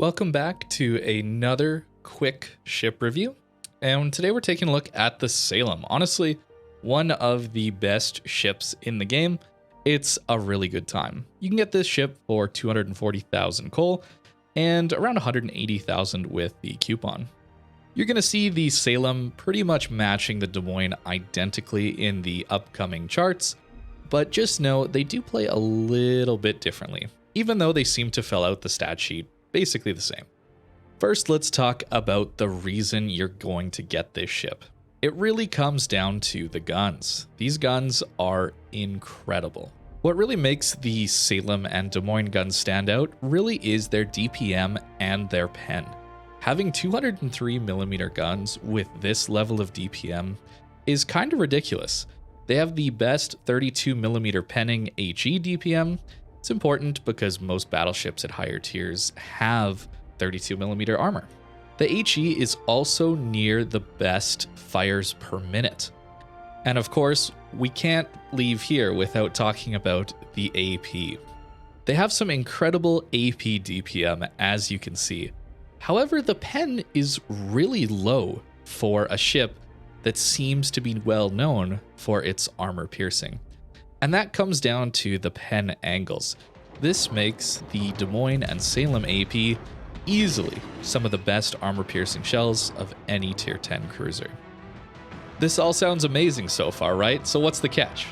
Welcome back to another quick ship review, and today we're taking a look at the Salem. Honestly, one of the best ships in the game. It's a really good time. You can get this ship for 240,000 coal and around 180,000 with the coupon. You're going to see the Salem pretty much matching the Des Moines identically in the upcoming charts, but just know they do play a little bit differently, even though they seem to fill out the stat sheet basically the same. First, let's talk about the reason you're going to get this ship. It really comes down to the guns. These guns are incredible. What really makes the Salem and Des Moines guns stand out really is their DPM and their pen. Having 203mm guns with this level of DPM is kind of ridiculous. They have the best 32mm penning HE DPM. It's important because most battleships at higher tiers have 32mm armor. The HE is also near the best fires per minute. And of course, we can't leave here without talking about the AP. They have some incredible AP DPM, as you can see. However, the pen is really low for a ship that seems to be well known for its armor piercing. And that comes down to the pen angles. This makes the Des Moines and Salem AP easily some of the best armor piercing shells of any tier 10 cruiser. This all sounds amazing so far, right? So what's the catch?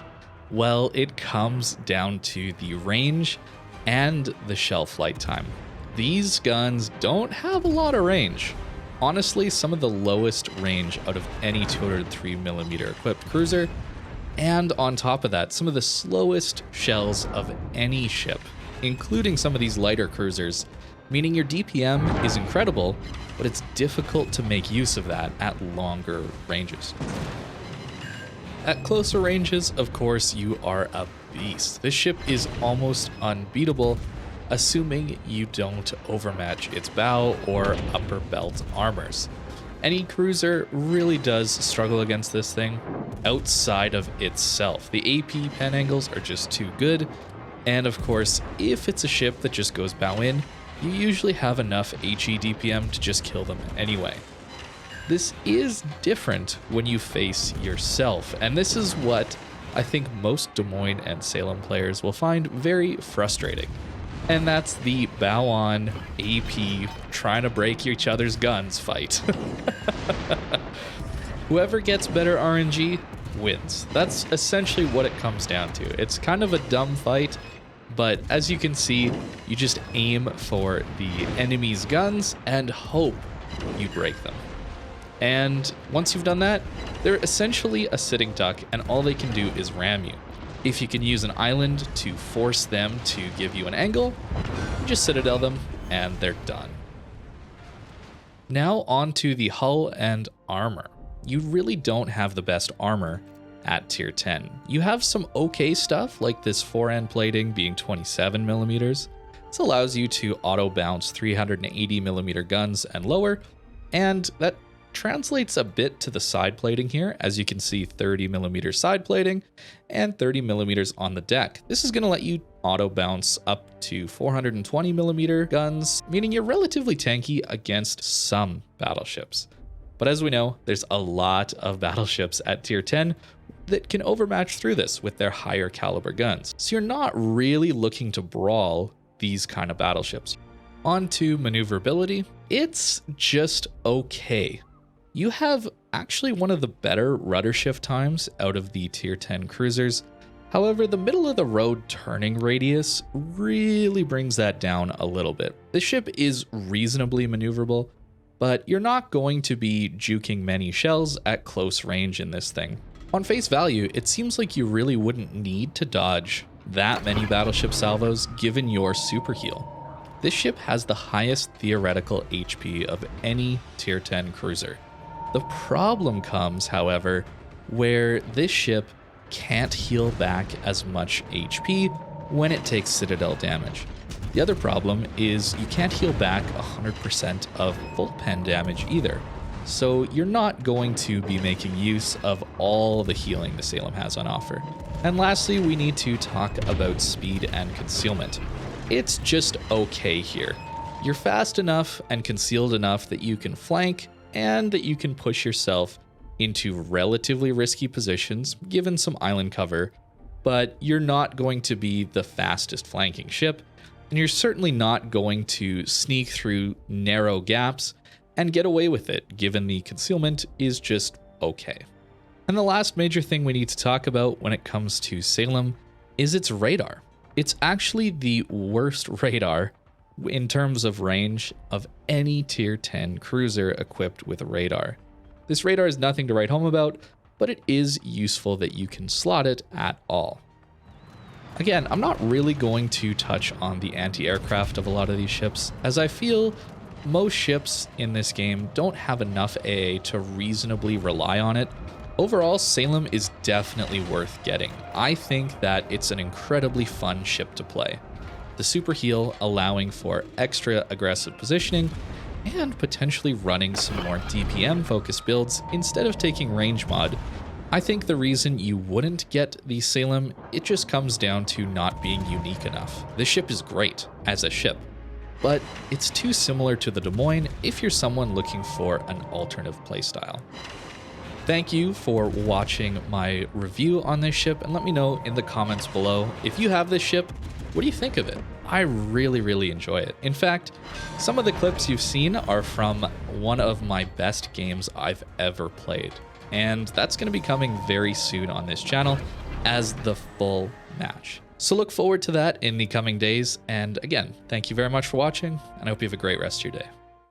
Well, it comes down to the range and the shell flight time. These guns don't have a lot of range. Honestly, some of the lowest range out of any 203mm equipped cruiser. And on top of that, some of the slowest shells of any ship, including some of these lighter cruisers, meaning your DPM is incredible, but it's difficult to make use of that at longer ranges. At closer ranges, of course, you are a beast. This ship is almost unbeatable, assuming you don't overmatch its bow or upper belt armors. Any cruiser really does struggle against this thing outside of itself. The AP pen angles are just too good, and of course, if it's a ship that just goes bow in, you usually have enough HE DPM to just kill them anyway. This is different when you face yourself, and this is what I think most Des Moines and Salem players will find very frustrating. And that's the bow on AP trying to break each other's guns fight. Whoever gets better RNG wins. That's essentially what it comes down to. It's kind of a dumb fight, but as you can see, you just aim for the enemy's guns and hope you break them. And once you've done that, they're essentially a sitting duck, and all they can do is ram you. If you can use an island to force them to give you an angle, you just citadel them and they're done. Now on to the hull and armor. You really don't have the best armor at tier 10. You have some okay stuff like this forend plating being 27mm. This allows you to auto bounce 380mm guns and lower, and that translates a bit to the side plating here. As you can see, 30mm side plating and 30mm on the deck. This is going to let you auto bounce up to 420mm guns, meaning you're relatively tanky against some battleships. But as we know, there's a lot of battleships at tier 10 that can overmatch through this with their higher caliber guns. So you're not really looking to brawl these kind of battleships. On to maneuverability. It's just okay. You have actually one of the better rudder shift times out of the tier 10 cruisers. However, the middle of the road turning radius really brings that down a little bit. The ship is reasonably maneuverable, but you're not going to be juking many shells at close range in this thing. On face value, it seems like you really wouldn't need to dodge that many battleship salvos given your super heal. This ship has the highest theoretical HP of any tier 10 cruiser. The problem comes, however, where this ship can't heal back as much HP when it takes citadel damage. The other problem is you can't heal back 100% of full pen damage either. So you're not going to be making use of all the healing the Salem has on offer. And lastly, we need to talk about speed and concealment. It's just okay here. You're fast enough and concealed enough that you can flank and that you can push yourself into relatively risky positions given some island cover, but you're not going to be the fastest flanking ship, and you're certainly not going to sneak through narrow gaps and get away with it given the concealment is just okay. And the last major thing we need to talk about when it comes to Salem is its radar. It's actually the worst radar in terms of range of any tier 10 cruiser equipped with a radar. This radar is nothing to write home about, but it is useful that you can slot it at all. Again, I'm not really going to touch on the anti-aircraft of a lot of these ships, as I feel most ships in this game don't have enough AA to reasonably rely on it. Overall, Salem is definitely worth getting. I think that it's an incredibly fun ship to play. The super heal allowing for extra aggressive positioning and potentially running some more DPM focused builds instead of taking range mod. I think the reason you wouldn't get the Salem, it just comes down to not being unique enough. This ship is great as a ship, but it's too similar to the Des Moines if you're someone looking for an alternative playstyle. Thank you for watching my review on this ship, and let me know in the comments below if you have this ship, what do you think of it? I really enjoy it. In fact, some of the clips you've seen are from one of my best games I've ever played. And that's going to be coming very soon on this channel as the full match. So look forward to that in the coming days. And again, thank you very much for watching, and I hope you have a great rest of your day.